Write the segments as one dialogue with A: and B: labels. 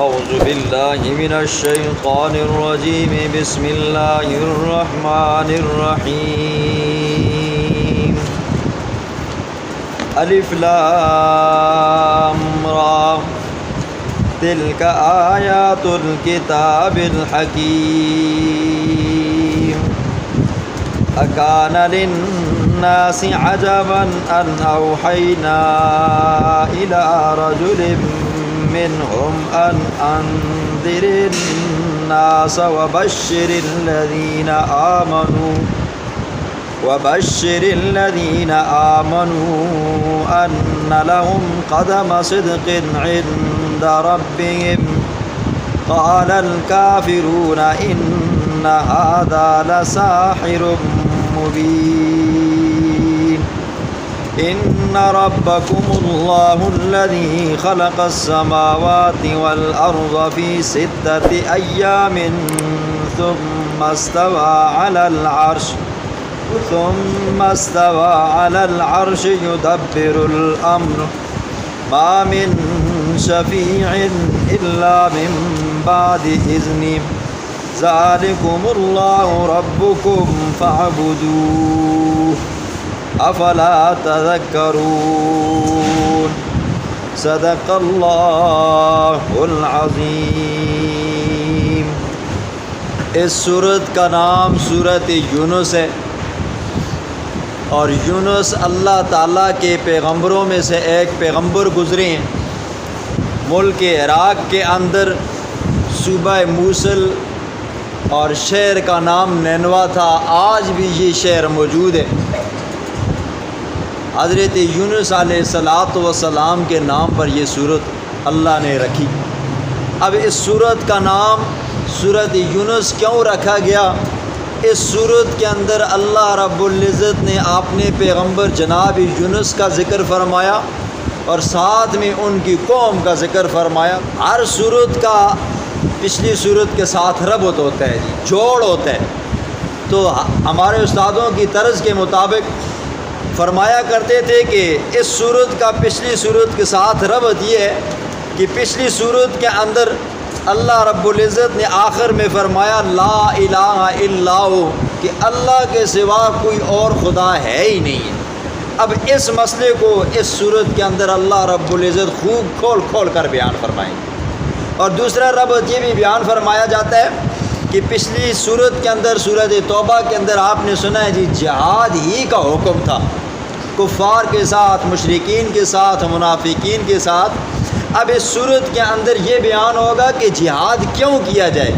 A: أعوذ بالله من الشيطان الرجيم بسم الله الرحمن الرحيم ألف لام را تلك آيات الكتاب الحكيم أكان للناس عجبا أن أوحينا إلى رجل منهم أن أنذر الناس وبشر الذين آمنوا أن لهم قدم صدق عند ربهم قال الكافرون إن هذا لساحر مبين إن ربكم الله الذي خلق السماوات والأرض في 6 أيام ثم استوى على العرش يدبر الأمر ما من شفيع إلا من بعد إذنه ذلكم الله ربكم فاعبدوه افلا تذکرون صدق اللہ العظیم۔ اس سورت کا نام سورت یونس ہے، اور یونس اللہ تعالیٰ کے پیغمبروں میں سے ایک پیغمبر گزرے ہیں۔ ملک عراق کے اندر صوبہ موصل اور شہر کا نام نینوا تھا، آج بھی یہ شہر موجود ہے۔ حضرت یونس علیہ السلام کے نام پر یہ سورت اللہ نے رکھی۔ اب اس سورت کا نام سورت یونس کیوں رکھا گیا؟ اس سورت کے اندر اللہ رب العزت نے اپنے پیغمبر جناب یونس کا ذکر فرمایا اور ساتھ میں ان کی قوم کا ذکر فرمایا۔ ہر سورت کا پچھلی سورت کے ساتھ ربط ہوتا ہے، جوڑ ہوتا ہے۔ تو ہمارے استادوں کی طرز کے مطابق فرمایا کرتے تھے کہ اس سورت کا پچھلی سورت کے ساتھ ربط یہ ہے کہ پچھلی سورت کے اندر اللہ رب العزت نے آخر میں فرمایا لا الہ الا ہو، کہ اللہ کے سوا کوئی اور خدا ہے ہی نہیں ہے۔ اب اس مسئلے کو اس سورت کے اندر اللہ رب العزت خوب کھول کر بیان فرمائیں گے۔ اور دوسرا ربط یہ بھی بیان فرمایا جاتا ہے کہ پچھلی سورت کے اندر سورت توبہ کے اندر آپ نے سنا ہے جہاد ہی کا حکم تھا، کفار کے ساتھ، مشرکین کے ساتھ، منافقین کے ساتھ۔ اب اس صورت کے اندر یہ بیان ہوگا کہ جہاد کیوں کیا جائے،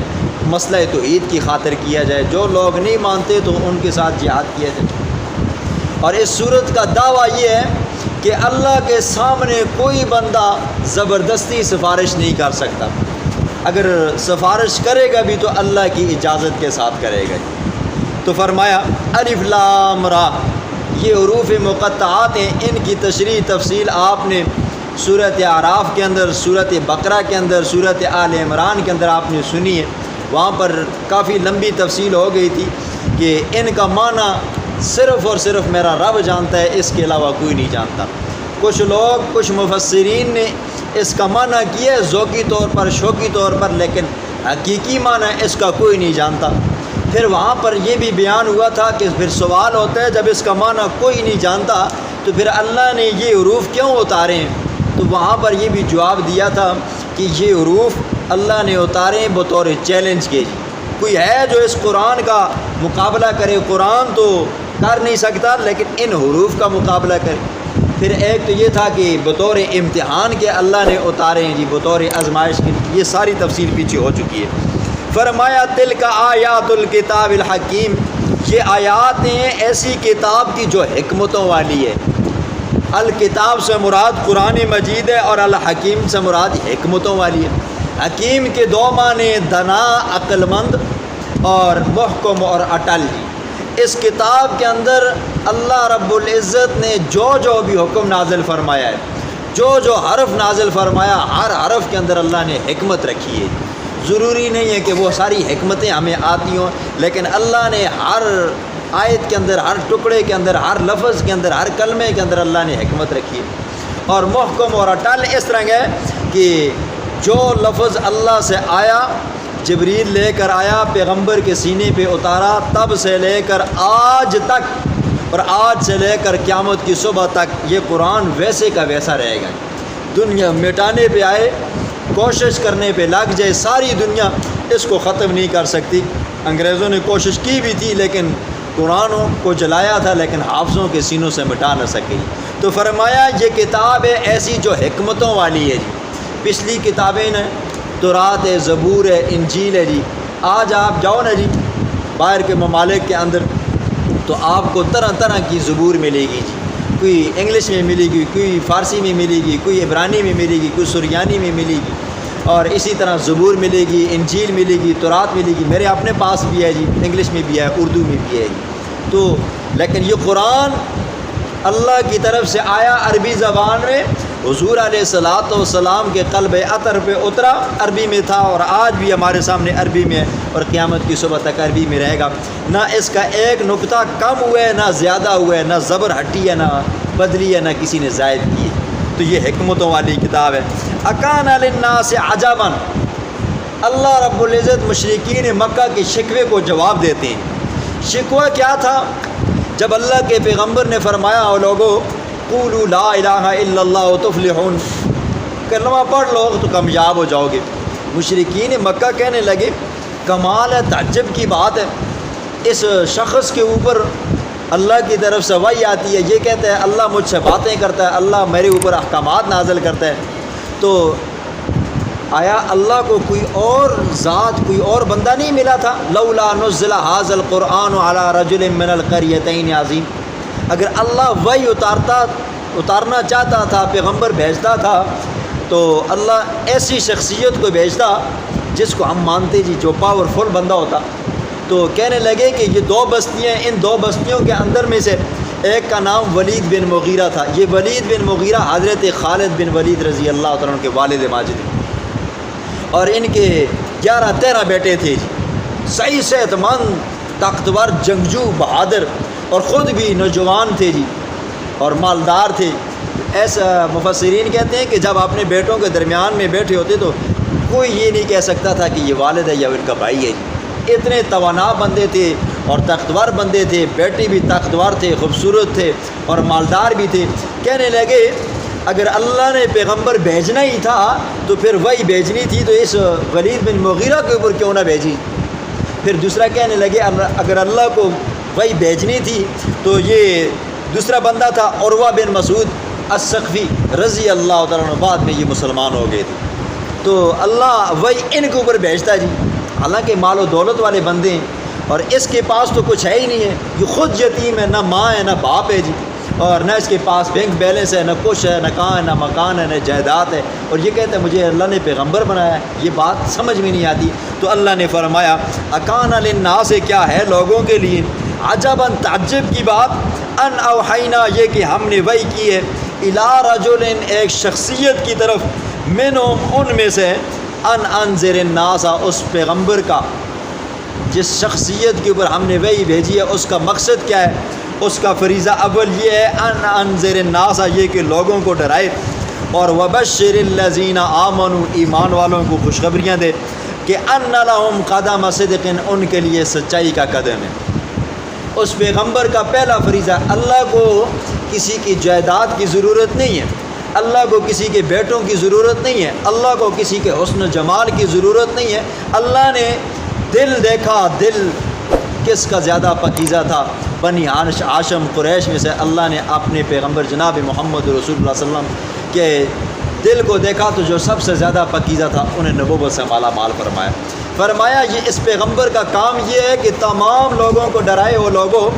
A: مسئلہ توحید کی خاطر کیا جائے، جو لوگ نہیں مانتے تو ان کے ساتھ جہاد کیا جائے۔ اور اس صورت کا دعویٰ یہ ہے کہ اللہ کے سامنے کوئی بندہ زبردستی سفارش نہیں کر سکتا، اگر سفارش کرے گا بھی تو اللہ کی اجازت کے ساتھ کرے گا۔ تو فرمایا الف لام را، یہ حروف مقطعات ہیں، ان کی تشریح تفصیل آپ نے سورۃ اعراف کے اندر، سورۃ بقرہ کے اندر، سورۃ آل عمران کے اندر آپ نے سنی ہے۔ وہاں پر کافی لمبی تفصیل ہو گئی تھی کہ ان کا معنی صرف اور صرف میرا رب جانتا ہے، اس کے علاوہ کوئی نہیں جانتا۔ کچھ مفسرین نے اس کا معنی کیا ہے ذوقی طور پر، شوقی طور پر، لیکن حقیقی معنی اس کا کوئی نہیں جانتا۔ پھر وہاں پر یہ بھی بیان ہوا تھا کہ پھر سوال ہوتا ہے جب اس کا معنی کوئی نہیں جانتا تو پھر اللہ نے یہ حروف کیوں اتارے ہیں؟ تو وہاں پر یہ بھی جواب دیا تھا کہ یہ حروف اللہ نے اتارے ہیں بطور چیلنج کے۔ کوئی ہے جو اس قرآن کا مقابلہ کرے؟ قرآن تو کر نہیں سکتا لیکن ان حروف کا مقابلہ کرے۔ پھر ایک تو یہ تھا کہ بطور امتحان کے اللہ نے اتارے ہیں، بطور آزمائش کے۔ یہ ساری تفصیل پیچھے ہو چکی ہے۔ فرمایا تلک آیات الکتاب الحکیم، یہ آیات ہیں ایسی کتاب کی جو حکمتوں والی ہے۔ الکتاب سے مراد قرآن مجید ہے اور الحکیم سے مراد حکمتوں والی ہے۔ حکیم کے دو معنی دانا، عقل مند، اور محکم اور اٹل۔ اس کتاب کے اندر اللہ رب العزت نے جو بھی حکم نازل فرمایا ہے، جو حرف نازل فرمایا، ہر حرف کے اندر اللہ نے حکمت رکھی ہے۔ ضروری نہیں ہے کہ وہ ساری حکمتیں ہمیں آتی ہوں، لیکن اللہ نے ہر آیت کے اندر، ہر ٹکڑے کے اندر، ہر لفظ کے اندر، ہر کلمے کے اندر اللہ نے حکمت رکھی ہے۔ اور محکم اور اٹل اس طرح ہے کہ جو لفظ اللہ سے آیا جبریل لے کر آیا پیغمبر کے سینے پہ اتارا، تب سے لے کر آج تک اور آج سے لے کر قیامت کی صبح تک یہ قرآن ویسے کا ویسا رہے گا۔ دنیا مٹانے پہ آئے، کوشش کرنے پہ لگ جائے، ساری دنیا اس کو ختم نہیں کر سکتی۔ انگریزوں نے کوشش کی بھی تھی لیکن قرآن کو جلایا تھا، لیکن حافظوں کے سینوں سے مٹا نہ سکے۔ تو فرمایا یہ کتاب ہے ایسی جو حکمتوں والی ہے جی۔ پچھلی کتابیں نا تورات ہے، زبور ہے، انجیل ہے جی۔ آج آپ جاؤ نا جی باہر کے ممالک کے اندر تو آپ کو طرح طرح کی زبور ملے گی جی، کوئی انگلش میں ملے گی، کوئی فارسی میں ملے گی، کوئی عبرانی میں ملے گی، کوئی سریانی میں ملے گی، اور اسی طرح زبور ملے گی، انجیل ملے گی، تورات ملے گی۔ میرے اپنے پاس بھی ہے جی، انگلش میں بھی ہے، اردو میں بھی ہے جی۔ تو لیکن یہ قرآن اللہ کی طرف سے آیا عربی زبان میں، حضور علیہ الصلوۃ والسلام کے قلب اطہر پہ اترا، عربی میں تھا اور آج بھی ہمارے سامنے عربی میں ہے اور قیامت کی صبح تک عربی میں رہے گا۔ نہ اس کا ایک نقطہ کم ہوا ہے، نہ زیادہ ہوا ہے، نہ زبر ہٹی ہے، نہ بدلی ہے، نہ کسی نے زائد کی ہے۔ تو یہ حکمتوں والی کتاب ہے۔ اکان للناس عجبا، اللہ رب العزت مشرکین مکہ کے شکوے کو جواب دیتے ہیں۔ شکوہ کیا تھا؟ جب اللہ کے پیغمبر نے فرمایا او لوگو قولوا لا الہ الا اللہ تفلحون، کلمہ پڑھ لو تو کامیاب ہو جاؤ گے۔ مشرکین مکہ کہنے لگے کمال ہے، تعجب کی بات ہے، اس شخص کے اوپر اللہ کی طرف سے وحی آتی ہے، یہ کہتا ہے اللہ مجھ سے باتیں کرتا ہے، اللہ میرے اوپر احکامات نازل کرتا ہے، تو آیا اللہ کو کوئی اور ذات، کوئی اور بندہ نہیں ملا تھا؟ لولا نزل ھذا القرآن علی رجل من القریتین عظیم، اگر اللہ وحی اتارنا چاہتا تھا، پیغمبر بھیجتا تھا، تو اللہ ایسی شخصیت کو بھیجتا جس کو ہم مانتے جی، جو پاورفل بندہ ہوتا۔ تو کہنے لگے کہ یہ دو بستیاں، ان دو بستیوں کے اندر میں سے ایک کا نام ولید بن مغیرہ تھا۔ یہ ولید بن مغیرہ حضرت خالد بن ولید رضی اللہ تعالیٰ عنہ کے والد ماجد ہیں، اور ان کے 11-13 بیٹے تھے جی، صحیح صحت مند، طاقتور، جنگجو، بہادر، اور خود بھی نوجوان تھے جی اور مالدار تھے۔ ایسا مفسرین کہتے ہیں کہ جب اپنے بیٹوں کے درمیان میں بیٹھے ہوتے تو کوئی یہ نہیں کہہ سکتا تھا کہ یہ والد ہے یا ان کا بھائی ہے جی۔ اتنے توانا بندے تھے اور طاقتور بندے تھے، بیٹے بھی طاقتور تھے، خوبصورت تھے اور مالدار بھی تھے۔ کہنے لگے اگر اللہ نے پیغمبر بھیجنا ہی تھا تو پھر وہی بھیجنی تھی، تو اس ولید بن مغیرہ کے اوپر کیوں نہ بھیجی؟ پھر دوسرا کہنے لگے اگر اللہ کو وہی بھیجنی تھی تو یہ دوسرا بندہ تھا عروہ بن مسعود الثقفی رضی اللہ تعالیٰ عنہ، بعد میں یہ مسلمان ہو گئے تھے۔ تو اللہ وہی ان کے اوپر بھیجتا جی، حالانکہ مال و دولت والے بندے ہیں اور اس کے پاس تو کچھ ہے ہی نہیں ہے، یہ خود یتیم ہے، نہ ماں ہے نہ باپ ہے جی، اور نہ اس کے پاس بینک بیلنس ہے، نہ کچھ ہے، نہ کہاں ہے، نہ مکان ہے، نہ جائیداد ہے، اور یہ کہتا ہے مجھے اللہ نے پیغمبر بنایا ہے۔ یہ بات سمجھ میں نہیں آتی۔ تو اللہ نے فرمایا اکان للناس، کیا ہے لوگوں کے لیے، عجباً تعجب کی بات، ان اوحینا، یہ کہ ہم نے وحی کی ہے، الی رجل، ایک شخصیت کی طرف، منہم، ان میں سے، ان انذر الناس، اس پیغمبر کا جس شخصیت کے اوپر ہم نے وحی بھیجی ہے اس کا مقصد کیا ہے؟ اس کا فریضہ اول یہ ہے ان انذر الناس، یہ کہ لوگوں کو ڈرائے، اور وبشر الذین آمنوا، ایمان والوں کو خوشخبریاں دے کہ ان لہم قدم صدق، ان کے لیے سچائی کا قدم ہے۔ اس پیغمبر کا پہلا فریضہ، اللہ کو کسی کی جائیداد کی ضرورت نہیں ہے، اللہ کو کسی کے بیٹوں کی ضرورت نہیں ہے، اللہ کو کسی کے حسن و جمال کی ضرورت نہیں ہے۔ اللہ نے دل دیکھا، دل کس کا زیادہ پاکیزہ تھا؟ بنی ہاشم قریش میں سے اللہ نے اپنے پیغمبر جناب محمد رسول اللہ صلی اللہ علیہ وسلم کے دل کو دیکھا تو جو سب سے زیادہ پاکیزہ تھا انہیں نبوت سے مالا مال فرمایا یہ اس پیغمبر کا کام یہ ہے کہ تمام لوگوں کو ڈرائے، وہ لوگوں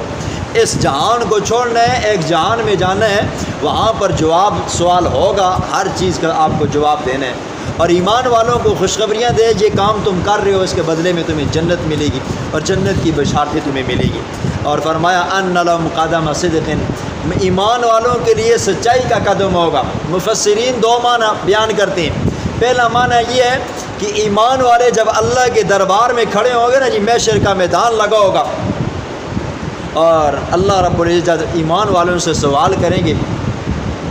A: اس جہان کو چھوڑنا ہے، ایک جہان میں جانا ہے، وہاں پر جواب سوال ہوگا، ہر چیز کا آپ کو جواب دینا ہے، اور ایمان والوں کو خوشخبریاں دے، یہ کام تم کر رہے ہو اس کے بدلے میں تمہیں جنت ملے گی اور جنت کی بشارتیں تمہیں ملے گی۔ اور فرمایا ان لہم قدم صدق، ایمان والوں کے لیے سچائی کا قدم ہوگا۔ مفسرین دو معنی بیان کرتے ہیں، پہلا معنی یہ ہے کہ ایمان والے جب اللہ کے دربار میں کھڑے ہوں گے نا جی، محشر کا میدان لگا ہوگا اور اللہ رب العزت ایمان والوں سے سوال کریں گے،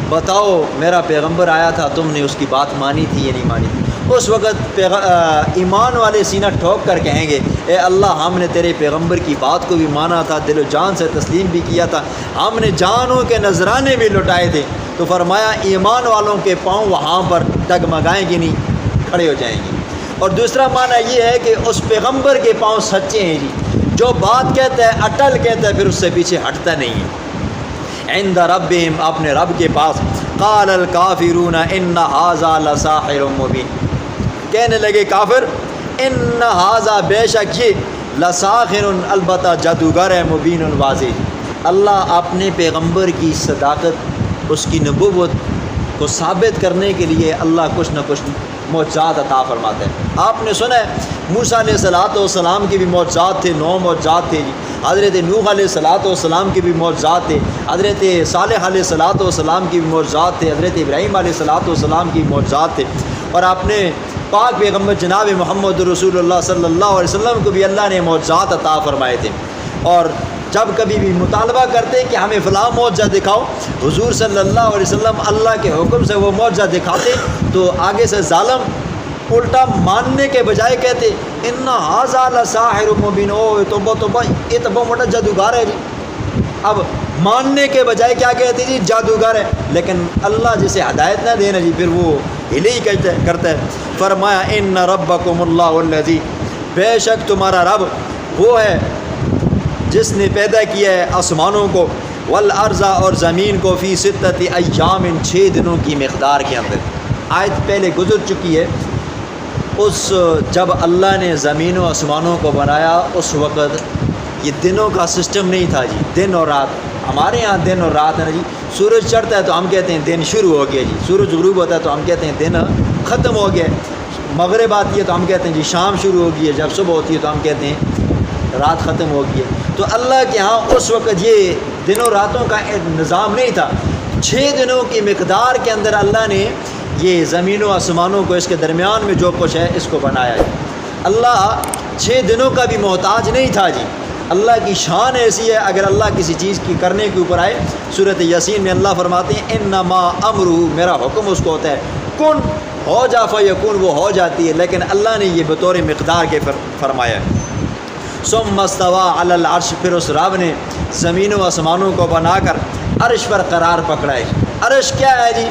A: بتاؤ میرا پیغمبر آیا تھا، تم نے اس کی بات مانی تھی یا نہیں مانی تھی؟ اس وقت ایمان والے سینہ ٹھوک کر کہیں گے اے اللہ ہم نے تیرے پیغمبر کی بات کو بھی مانا تھا، دل و جان سے تسلیم بھی کیا تھا، ہم نے جانوں کے نذرانے بھی لٹائے تھے۔ تو فرمایا ایمان والوں کے پاؤں وہاں پر ڈگمگائیں گے نہیں، کھڑے ہو جائیں گے۔ اور دوسرا معنی یہ ہے کہ اس پیغمبر کے پاؤں سچے ہیں جی، جو بات کہتا ہے اٹل کہتا ہے، پھر اس سے پیچھے ہٹتا نہیں ہے۔ عند ربہم، اپنے رب کے پاس، قال الکافرون ان ھذا لساحر مبین، کہنے لگے کافر ان ھذا، بے شک یہ، لساحر، البتہ جادوگر ہے، مبین، واضح۔ اللہ اپنے پیغمبر کی صداقت، اس کی نبوت کو ثابت کرنے کے لیے اللہ کچھ نہ کچھ معجزات عطا فرماتے ہیں۔ آپ نے سنا ہے موسیٰ علیہ السلام کی بھی معجزات تھے، 9 معجزات تھے جی۔ حضرت نوح علیہ السلام کی بھی معجزات تھے، حضرت صالح علیہ السلام کی بھی معجزات تھے، حضرت ابراہیم علیہ السلام کی معجزات تھے۔ اور آپ نے پاک پیغمبر جناب محمد رسول اللہ صلی اللہ علیہ وسلم کو بھی اللہ نے معجزات عطا فرمائے تھے۔ اور جب کبھی بھی مطالبہ کرتے کہ ہمیں فلاں معجزہ دکھاؤ، حضور صلی اللہ علیہ وسلم اللہ کے حکم سے وہ معجزہ دکھاتے تو آگے سے ظالم الٹا ماننے کے بجائے کہتے ان ھذا لساحر مبین، او توبہ توبہ، یہ تو بہت بڑا جادوگر ہے جی۔ اب ماننے کے بجائے کیا کہتے جی؟ جادوگر ہے۔ لیکن اللہ جسے ہدایت نہ دینا جی، پھر وہ ہلے ہی کرتا ہے۔ فرمایا ان ربکم اللہ الذی، بے شک تمہارا رب وہ ہے جس نے پیدا کیا ہے آسمانوں کو، والارض، اور زمین کو، فی 6 ایام، 6 دنوں کی مقدار کے اندر۔ آیت پہلے گزر چکی ہے۔ جب اللہ نے زمین و آسمانوں کو بنایا اس وقت یہ دنوں کا سسٹم نہیں تھا جی، دن اور رات۔ ہمارے ہاں دن اور رات ہے نا جی، سورج چڑھتا ہے تو ہم کہتے ہیں دن شروع ہو گیا جی، سورج غروب ہوتا ہے تو ہم کہتے ہیں دن ختم ہو گیا، مغرب آتی ہے تو ہم کہتے ہیں جی شام شروع ہو گئی ہے، جب صبح ہوتی ہے تو ہم کہتے ہیں رات ختم ہو گئی ہے۔ تو اللہ کے ہاں اس وقت یہ دنوں راتوں کا نظام نہیں تھا۔ 6 دنوں کی مقدار کے اندر اللہ نے یہ زمین و آسمانوں کو، اس کے درمیان میں جو کچھ ہے اس کو بنایا ہے۔ اللہ 6 دنوں کا بھی محتاج نہیں تھا جی۔ اللہ کی شان ایسی ہے، اگر اللہ کسی چیز کی کرنے کے اوپر آئے، سورۃ یاسین میں اللہ فرماتے ہیں انما امرہ، میرا حکم اس کو ہوتا ہے کن، ہو جا فیکون، وہ ہو جاتی ہے۔ لیکن اللہ نے یہ بطور مقدار کے فرمایا ہے۔ ثم استوى علی العرش، پھر اس رب نے زمین و آسمانوں کو بنا کر عرش پر قرار پکڑا ہے۔ عرش کیا ہے جی؟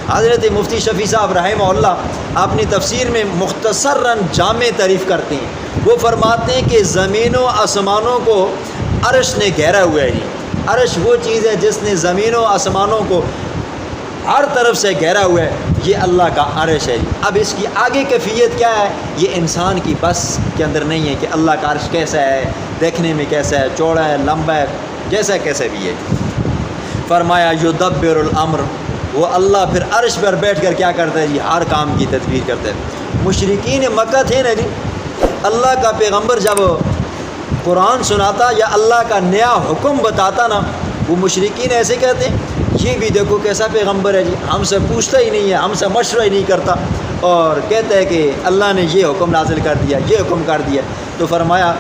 A: حضرت مفتی شفیع صاحب رحمہ اللہ اپنی تفسیر میں مختصراً جامع تعریف کرتے ہیں۔ وہ فرماتے ہیں کہ زمین و آسمانوں کو عرش نے گھیرا ہوا ہے جی۔ عرش وہ چیز ہے جس نے زمین و آسمانوں کو ہر طرف سے گھیرا ہوا ہے، یہ اللہ کا عرش ہے جی۔ اب اس کی آگے کیفیت کیا ہے، یہ انسان کی بس کے اندر نہیں ہے کہ اللہ کا عرش کیسا ہے، دیکھنے میں کیسا ہے، چوڑا ہے، لمبا ہے، جیسا کیسا بھی ہے۔ فرمایا یدبر الامر، وہ اللہ پھر عرش پر بیٹھ کر کیا کرتا ہے جی؟ ہر کام کی تدبیر کرتا ہے۔ مشرکین مکہ تھے نا جی، اللہ کا پیغمبر جب قرآن سناتا یا اللہ کا نیا حکم بتاتا نا، وہ مشرکین ایسے کہتے ہیں یہ بھی دیکھو کیسا پیغمبر ہے جی، ہم سے پوچھتا ہی نہیں ہے، ہم سے مشورہ ہی نہیں کرتا، اور کہتا ہے کہ اللہ نے یہ حکم نازل کر دیا، یہ حکم کر دیا۔ تو فرمایا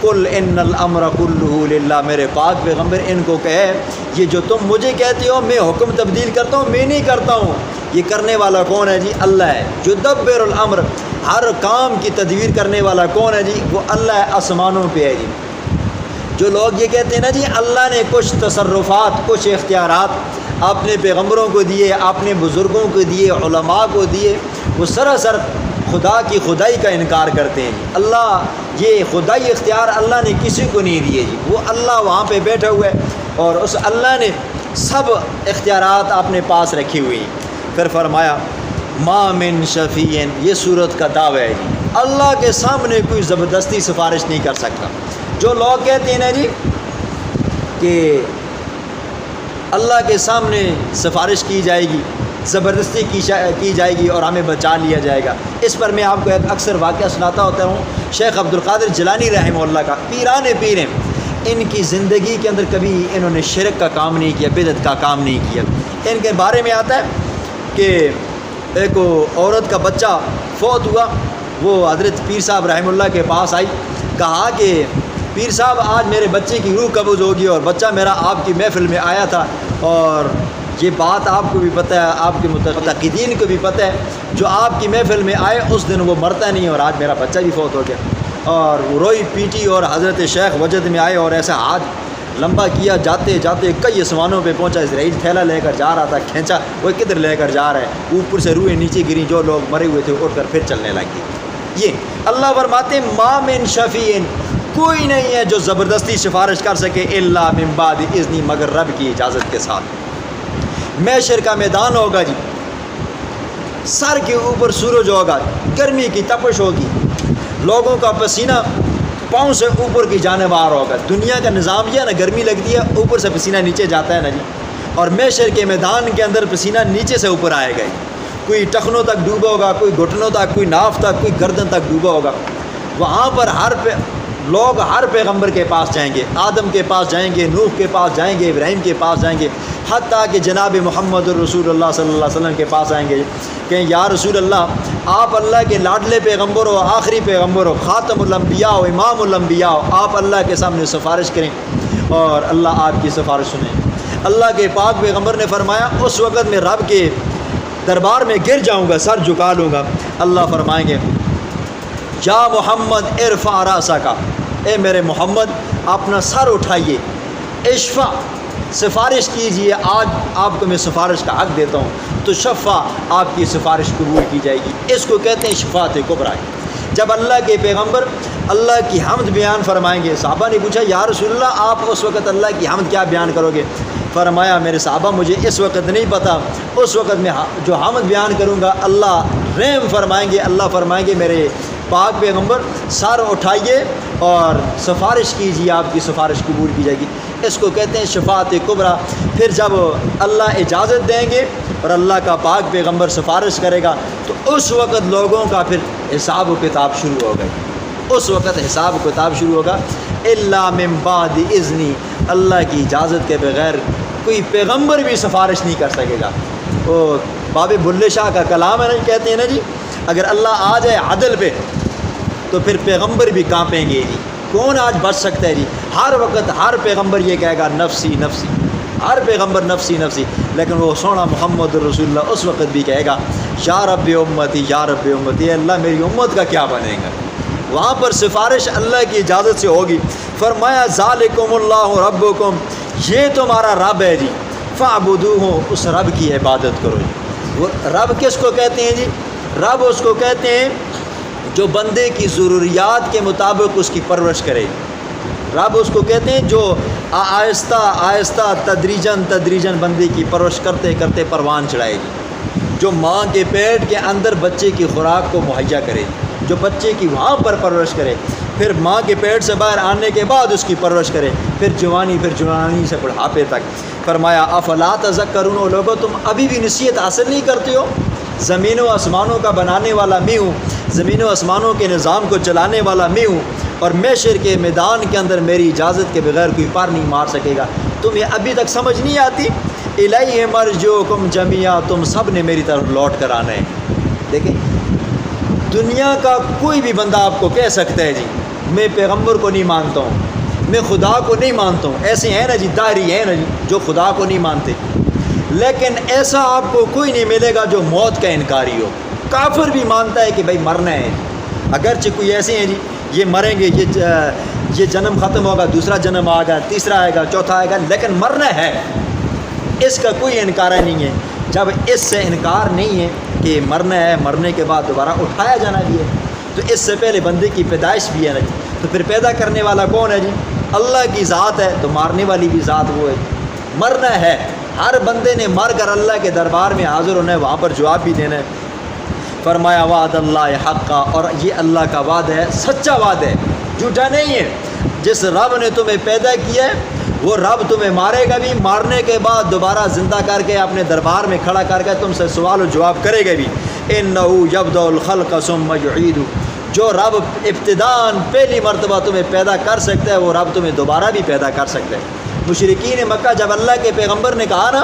A: قل ان الامر کلہ للہ، میرے پاک پیغمبر ان کو کہے یہ جو تم مجھے کہتے ہو میں حکم تبدیل کرتا ہوں، میں نہیں کرتا ہوں، یہ کرنے والا کون ہے جی؟ اللہ ہے۔ یدبر الامر، ہر کام کی تدبیر کرنے والا کون ہے جی؟ وہ اللہ ہے، آسمانوں پہ ہے جی۔ جو لوگ یہ کہتے ہیں نا جی اللہ نے کچھ تصرفات، کچھ اختیارات اپنے پیغمبروں کو دیے، اپنے بزرگوں کو دیے، علماء کو دیے، وہ سراسر خدا کی خدائی کا انکار کرتے ہیں جی۔ اللہ یہ خدائی اختیار اللہ نے کسی کو نہیں دیے جی، وہ اللہ وہاں پہ بیٹھا ہوا ہے اور اس اللہ نے سب اختیارات اپنے پاس رکھی ہوئی ہیں۔ پھر فرمایا ما من شفیع، یہ صورت کا دعویٰ ہے جی، اللہ کے سامنے کوئی زبردستی سفارش نہیں کر سکتا۔ جو لوگ کہتے ہیں نا جی کہ اللہ کے سامنے سفارش کی جائے گی، زبردستی کی جائے گی اور ہمیں بچا لیا جائے گا، اس پر میں آپ کو ایک اکثر واقعہ سناتا ہوتا ہوں۔ شیخ عبد القادر جیلانی رحمہ اللہ کا، پیران پیر ہیں، ان کی زندگی کے اندر کبھی انہوں نے شرک کا کام نہیں کیا، بدعت کا کام نہیں کیا۔ ان کے بارے میں آتا ہے کہ ایک عورت کا بچہ فوت ہوا، وہ حضرت پیر صاحب رحمہ اللہ کے پاس آئی، کہا کہ پیر صاحب آج میرے بچے کی روح قبض ہوگی اور بچہ میرا آپ کی محفل میں آیا تھا اور یہ بات آپ کو بھی پتہ ہے، آپ کے متقدین کو بھی پتہ ہے، جو آپ کی محفل میں آئے اس دن وہ مرتا نہیں، اور آج میرا بچہ بھی فوت ہو گیا، اور روئی پیٹی اور حضرت شیخ وجد میں آئے اور ایسا ہاتھ لمبا کیا، جاتے جاتے کئی آسمانوں پہ پہنچا، اسرائیل تھیلا لے کر جا رہا تھا، کھینچا، وہ کدھر لے کر جا رہا ہے، اوپر سے روحیں نیچے گری، جو لوگ مرے ہوئے تھے اٹھ کر پھر چلنے لگے۔ یہ اللہ فرماتے ہیں ما من شفیع، کوئی نہیں ہے جو زبردستی سفارش کر سکے الا من بعد اذنی، مگر رب کی اجازت کے ساتھ۔ محشر کا میدان ہوگا جی، سر کے اوپر سورج ہوگا، گرمی کی تپش ہوگی، لوگوں کا پسینہ پاؤں سے اوپر کی جانب آ رہا ہوگا۔ دنیا کا نظام یہ ہے نا، گرمی لگتی ہے اوپر سے پسینہ نیچے جاتا ہے نا جی، اور محشر کے میدان کے اندر پسینہ نیچے سے اوپر آئے گا، کوئی ٹخنوں تک ڈوبا ہوگا، کوئی گھٹنوں تک، کوئی ناف تک، کوئی گردن تک ڈوبا ہوگا۔ وہاں پر لوگ ہر پیغمبر کے پاس جائیں گے، آدم کے پاس جائیں گے، نوح کے پاس جائیں گے، ابراہیم کے پاس جائیں گے، حتیٰ کہ جناب محمد الرسول اللہ صلی اللہ علیہ وسلم کے پاس آئیں گے کہ یا رسول اللہ، آپ اللہ کے لاڈلے پیغمبر ہو، آخری پیغمبر ہو، خاتم الانبیاء ہو، امام الانبیاء ہو، آپ اللہ کے سامنے سفارش کریں اور اللہ آپ کی سفارش سنیں۔ اللہ کے پاک پیغمبر نے فرمایا اس وقت میں رب کے دربار میں گر جاؤں گا، سر جھکا لوں گا۔ اللہ فرمائیں گے یا محمد ارفع راسک، اے میرے محمد اپنا سر اٹھائیے، اشفع، سفارش کیجئے، آج آپ کو میں سفارش کا حق دیتا ہوں، تو شفا، آپ کی سفارش قبول کی جائے گی۔ اس کو کہتے ہیں شفاعت کبریٰ۔ جب اللہ کے پیغمبر اللہ کی حمد بیان فرمائیں گے، صحابہ نے پوچھا یا رسول اللہ آپ اس وقت اللہ کی حمد کیا بیان کرو گے؟ فرمایا میرے صحابہ مجھے اس وقت نہیں پتہ، اس وقت میں جو حمد بیان کروں گا اللہ رحم فرمائیں گے، اللہ فرمائیں گے میرے پاک پیغمبر سر اٹھائیے اور سفارش کیجیے، آپ کی سفارش قبول کی جائے گی۔ اس کو کہتے ہیں شفاعت کبریٰ۔ پھر جب اللہ اجازت دیں گے اور اللہ کا پاک پیغمبر سفارش کرے گا تو اس وقت لوگوں کا پھر حساب و کتاب شروع ہوگا، اس وقت حساب و کتاب شروع ہوگا۔ الا من بعد اذنی، اللہ کی اجازت کے بغیر کوئی پیغمبر بھی سفارش نہیں کر سکے گا۔ وہ باب بلے شاہ کا کلام ہے نا، کہتے ہیں نا جی، اگر اللہ آ جائے عدل پہ تو پھر پیغمبر بھی کانپیں گے جی، کون آج بچ سکتا ہے جی؟ ہر وقت ہر پیغمبر یہ کہے گا نفسی نفسی، ہر پیغمبر نفسی نفسی، لیکن وہ سونا محمد الرسول اللہ اس وقت بھی کہے گا یا رب امتی یا رب امتی، اللہ میری امت کا کیا بنے گا؟ وہاں پر سفارش اللہ کی اجازت سے ہوگی۔ فرمایا ذالکم اللہ ربکم، یہ تمہارا رب ہے جی، فاعبدوہ، اس رب کی عبادت کرو جی۔ وہ رب کس کو کہتے ہیں جی؟ رب اس کو کہتے ہیں جو بندے کی ضروریات کے مطابق اس کی پرورش کرے۔ رب اس کو کہتے ہیں جو آہستہ آہستہ تدریجاً بندے کی پرورش کرتے کرتے پروان چڑھائے گی، جو ماں کے پیٹ کے اندر بچے کی خوراک کو مہیا کرے، جو بچے کی وہاں پر پرورش کرے، پھر ماں کے پیٹ سے باہر آنے کے بعد اس کی پرورش کرے، پھر جوانی سے بڑھاپے تک۔ فرمایا افلا تذکرون، لوگو تم ابھی بھی نصیحت حاصل نہیں کرتے ہو؟ زمین و آسمانوں کا بنانے والا میں ہوں، زمین و آسمانوں کے نظام کو چلانے والا میں ہوں، اور محشر کے میدان کے اندر میری اجازت کے بغیر کوئی پار نہیں مار سکے گا۔ تمہیں ابھی تک سمجھ نہیں آتی؟ الیہ مرجعکم جمیعا، تم سب نے میری طرف لوٹ کر آنا ہے۔ دیکھیں دنیا کا کوئی بھی بندہ آپ کو کہہ سکتا ہے جی میں پیغمبر کو نہیں مانتا ہوں، میں خدا کو نہیں مانتا ہوں، ایسے ہیں نا جی، داہری ہیں نا جی جو خدا کو نہیں مانتے، لیکن ایسا آپ کو کوئی نہیں ملے گا جو موت کا انکاری ہو۔ کافر بھی مانتا ہے کہ بھائی مرنا ہے، اگرچہ کوئی ایسے ہیں جی یہ مریں گے، یہ جنم ختم ہوگا، دوسرا جنم آئے گا، تیسرا آئے گا، چوتھا آئے گا، لیکن مرنا ہے، اس کا کوئی انکار نہیں ہے۔ جب اس سے انکار نہیں ہے کہ مرنا ہے، مرنے کے بعد دوبارہ اٹھایا جانا بھی ہے، تو اس سے پہلے بندے کی پیدائش بھی ہے نا جی، تو پھر پیدا کرنے والا کون ہے جی؟ اللہ کی ذات ہے، تو مارنے والی بھی ذات وہ ہے۔ مرنا ہے، ہر بندے نے مر کر اللہ کے دربار میں حاضر ہونا ہے، وہاں پر جواب بھی دینا ہے۔ فرمایا وعد اللہ حقا، اور یہ اللہ کا وعد ہے، سچا وعد ہے، جھوٹا نہیں ہے۔ جس رب نے تمہیں پیدا کیا ہے وہ رب تمہیں مارے گا بھی، مارنے کے بعد دوبارہ زندہ کر کے اپنے دربار میں کھڑا کر کے تم سے سوال و جواب کرے گا بھی۔ انہ یبدأ الخلق ثم یعیدہ، جو رب ابتداءً پہلی مرتبہ تمہیں پیدا کر سکتا ہے وہ رب تمہیں دوبارہ بھی پیدا کر سکتا ہے۔ مشرکین مکہ جب اللہ کے پیغمبر نے کہا نا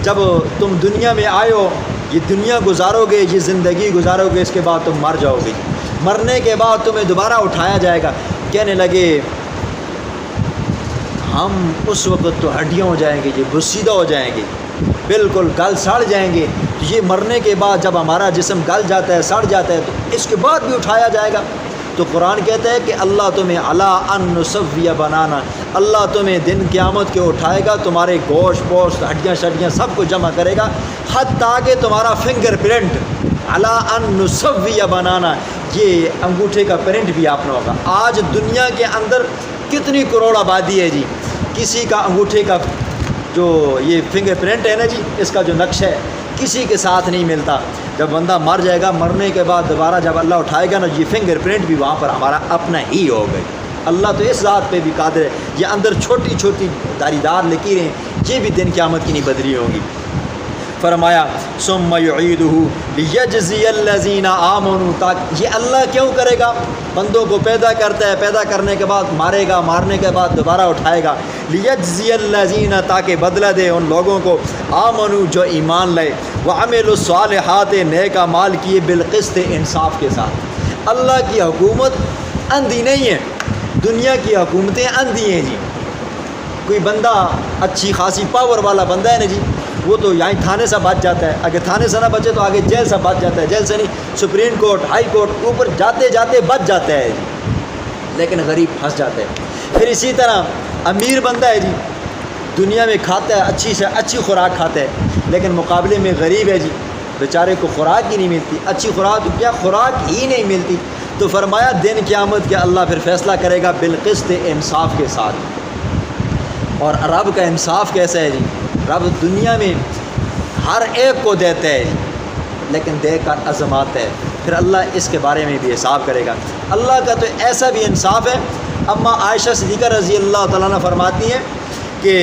A: جب تم دنیا میں آئے ہو، یہ دنیا گزارو گے، یہ زندگی گزارو گے، اس کے بعد تم مر جاؤ گے، مرنے کے بعد تمہیں دوبارہ اٹھایا جائے گا، کہنے لگے ہم اس وقت تو ہڈیاں ہو جائیں گے، یہ بسیدہ ہو جائیں گے، بالکل گل سڑ جائیں گے. یہ مرنے کے بعد جب ہمارا جسم گل جاتا ہے سڑ جاتا ہے تو اس کے بعد بھی اٹھایا جائے گا. تو قرآن کہتا ہے کہ اللہ تمہیں علی ان نسویہ بنانا، اللہ تمہیں دن قیامت کے اٹھائے گا، تمہارے گوشت پوشت ہڈیاں شڈیاں سب کو جمع کرے گا، حتیٰ کہ تمہارا فنگر پرنٹ علی ان نسویہ بنانا، یہ انگوٹھے کا پرنٹ بھی آپ نے ہوگا. آج دنیا کے اندر کتنی کروڑ آبادی ہے جی، کسی کا انگوٹھے کا جو یہ فنگر پرنٹ ہے نا جی، اس کا جو نقشہ ہے کسی کے ساتھ نہیں ملتا. جب بندہ مر جائے گا، مرنے کے بعد دوبارہ جب اللہ اٹھائے گا نا، یہ فنگر پرنٹ بھی وہاں پر ہمارا اپنا ہی ہوگا. اللہ تو اس ذات پہ بھی قادر ہے. یہ اندر چھوٹی چھوٹی داری دار لکیریں یہ بھی دن قیامت کی نہیں بدلی ہوں گی. فرمایا ثم یعیدہ لیجزی الذین آمنوا، تاکہ یہ اللہ کیوں کرے گا؟ بندوں کو پیدا کرتا ہے، پیدا کرنے کے بعد مارے گا، مارنے کے بعد دوبارہ اٹھائے گا. لیجزی الذین، تاکہ بدلہ دے ان لوگوں کو آمنوا جو ایمان لائے، وعملوا الصالحات نیک اعمال کیے، بالقسط انصاف کے ساتھ. اللہ کی حکومت اندھی نہیں ہے، دنیا کی حکومتیں اندھی ہیں جی. کوئی بندہ اچھی خاصی پاور والا بندہ ہے نا جی، وہ تو یہیں تھانے سے بچ جاتا ہے، اگر تھانے سے نہ بچے تو آگے جیل سے بچ جاتا ہے، جیل سے نہیں سپریم کورٹ ہائی کورٹ اوپر جاتے جاتے بچ جاتا ہے جی، لیکن غریب پھنس جاتا ہے. پھر اسی طرح امیر بندہ ہے جی، دنیا میں کھاتا ہے، اچھی سے اچھی خوراک کھاتا ہے، لیکن مقابلے میں غریب ہے جی، بیچارے کو خوراک ہی نہیں ملتی، اچھی خوراک کیا خوراک ہی نہیں ملتی. تو فرمایا دن قیامت کے اللہ پھر فیصلہ کرے گا بالقسط انصاف کے ساتھ. اور رب کا انصاف کیسا ہے جی؟ رب دنیا میں ہر ایک کو دیتا ہے لیکن دے کر عظمت ہے، پھر اللہ اس کے بارے میں بھی حساب کرے گا. اللہ کا تو ایسا بھی انصاف ہے. اما عائشہ صدیقہ رضی اللہ تعالیٰ عنہ فرماتی ہیں کہ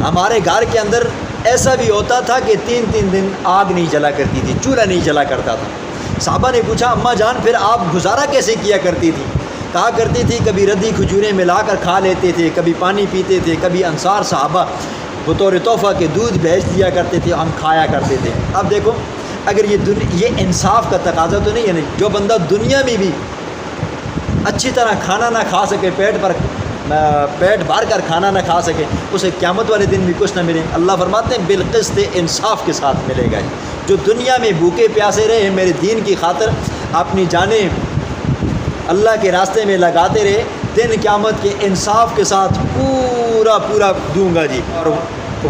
A: ہمارے گھر کے اندر ایسا بھی ہوتا تھا کہ 3 دن آگ نہیں جلا کرتی تھی، چولہا نہیں جلا کرتا تھا. صحابہ نے پوچھا اماں جان پھر آپ گزارا کیسے کیا کرتی تھی؟ کہا کرتی تھی کبھی ردی کھجوریں ملا کر کھا لیتے تھے، کبھی پانی پیتے تھے، کبھی انصار صحابہ بطور تحفہ کے دودھ بھیج دیا کرتے تھے، ہم کھایا کرتے تھے. اب دیکھو اگر یہ انصاف کا تقاضا تو نہیں ہے نا، جو بندہ دنیا میں بھی اچھی طرح کھانا نہ کھا سکے، پیٹ بھر کر کھانا نہ کھا سکے، اسے قیامت والے دن بھی کچھ نہ ملے. اللہ فرماتے ہیں بالقسط انصاف کے ساتھ ملے گا. جو دنیا میں بھوکے پیاسے رہے میرے دین کی خاطر اپنی جانیں اللہ کے راستے میں لگاتے رہے، دن قیامت کے انصاف کے ساتھ پورا دوں گا جی. اور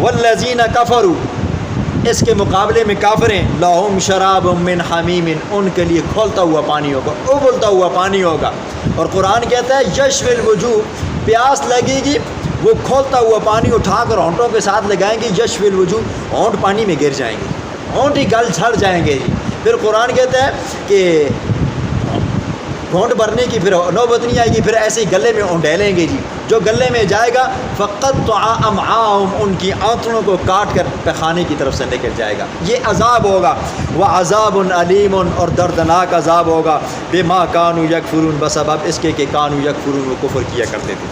A: والذین کفروا، اس کے مقابلے میں کافر ہیں، لہم شراب من حمیم، ان کے لیے کھولتا ہوا پانی ہوگا، ابلتا ہوا پانی ہوگا. اور قرآن کہتا ہے یشوی الوجوہ، پیاس لگے گی وہ کھولتا ہوا پانی اٹھا کر ہونٹوں کے ساتھ لگائیں گے، یشوی الوجوہ، ہونٹ پانی میں گر جائیں گے، ہونٹ ہی گل چھڑ جائیں گے جی. پھر قرآن کہتا ہے کہ گھونٹ بھرنے کی پھر نوبت نہیں آئے گی، پھر ایسے ہی گلے میں اونڈیلیں گے جی. جو گلے میں جائے گا فقطع امعاءہم، ان کی آنتڑوں کو کاٹ کر پیخانے کی طرف سے نکل جائے گا. یہ عذاب ہوگا. وعذاب علیم، اور دردناک عذاب ہوگا. بما کانوا یکفرون، بسبب اس کے کہ کانوا یکفرون، وہ کفر کیا کرتے تھے.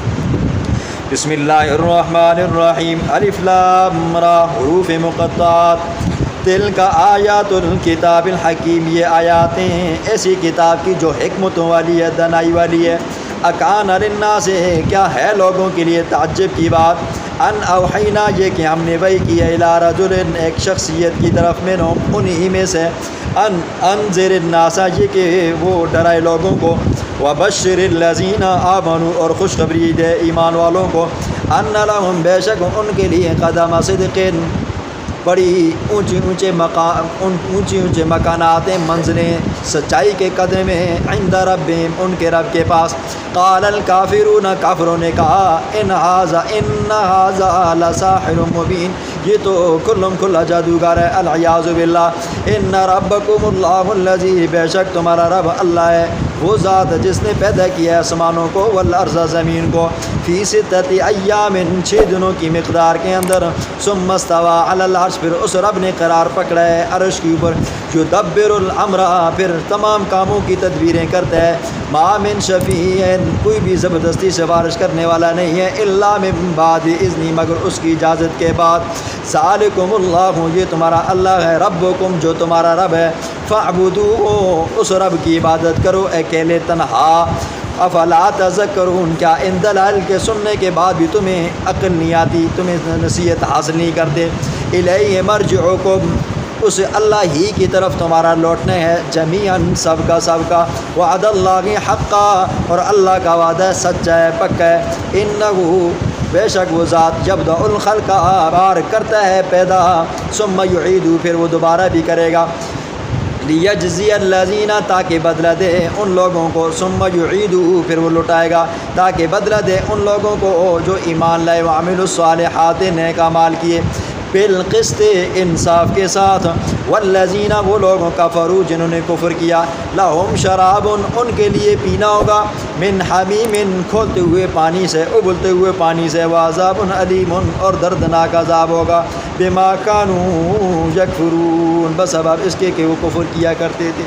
A: بسم اللہ الرحمن الرحیم. الف لام را، حروف مقطعات. تلک آیات الکتاب الحکیم، یہ آیاتیں ہیں ایسی کتاب کی جو حکمتوں والی ہے، دانائی والی ہے. اکان للناس، کیا ہے لوگوں کے لیے تعجب کی بات. ان اوحینا، یہ کہ ہم نے وحی کی ہے، الی رجل، ایک شخصیت کی طرف منہم، انہی میں سے. ان انذر الناس، یہ کہ وہ ڈرائے لوگوں کو. وبشر الذین آمنوا، اور خوشخبری دے ایمان والوں کو. ان لہم، بے شک ان کے لیے قدم صدق، بڑی اونچے مکانات، منزلیں سچائی کے قدم ہیں. عند ربہم، ان کے رب کے پاس. قال الکافرون، کافروں نے کہا ان ھذا لساحر مبین، یہ تو کھلا جادوگر ہے. العیاذ باللہ. ان ربکم اللہ الذی، بے شک تمہارا رب اللہ ہے، وہ ذات جس نے پیدا کیا ہے آسمانوں کو، والارض، زمین کو. فی ستۃ ایام، 6 دنوں کی مقدار کے اندر. ثم استوى علی العرش، پھر اس رب نے قرار پکڑا ہے عرش کے اوپر. یدبر الامر، پھر تمام کاموں کی تدبیریں کرتا ہے. ما من شفیع، کوئی بھی زبردستی سفارش کرنے والا نہیں ہے. الا من بعد اذن، مگر اس کی اجازت کے بعد. ذالکم اللہ، یہ تمہارا اللہ ہے. ربکم، جو تمہارا رب ہے. فاعبدوہ، اس رب کی عبادت کرو اکیلے تنہا. افلا تذکرون، کیا ان دلائل کے سننے کے بعد بھی تمہیں عقل نہیں آتی، تمہیں نصیحت حاصل نہیں کرتے. الیہ مرجعکم، اس اللہ ہی کی طرف تمہارا لوٹنے ہے، جمیعاً سب کا، وعد اللہ حقا، اور اللہ کا وعدہ سچا ہے، پکا ہے، انہو بے شک وہ ذات یبدأ الخلق بار کرتا ہے پیدا، ثم یعیدو پھر وہ دوبارہ بھی کرے گا، لیجزی الذین تاکہ بدلہ دے ان لوگوں کو، ثم یعیدو پھر وہ لٹائے گا تاکہ بدلہ دے ان لوگوں کو جو ایمان لائے، وعملوا الصالحات نیک اعمال کیے، بالقسط انصاف کے ساتھ، والذین وہ لوگوں کفروا جنہوں نے کفر کیا، لہم شراب ان کے لیے پینا ہوگا، من حمیم کھولتے ہوئے پانی سے، ابلتے ہوئے پانی سے، وعذاب علیم اور دردناک عذاب ہوگا، بما کانوا یکفرون بسبب اس کے کہ وہ کفر کیا کرتے تھے۔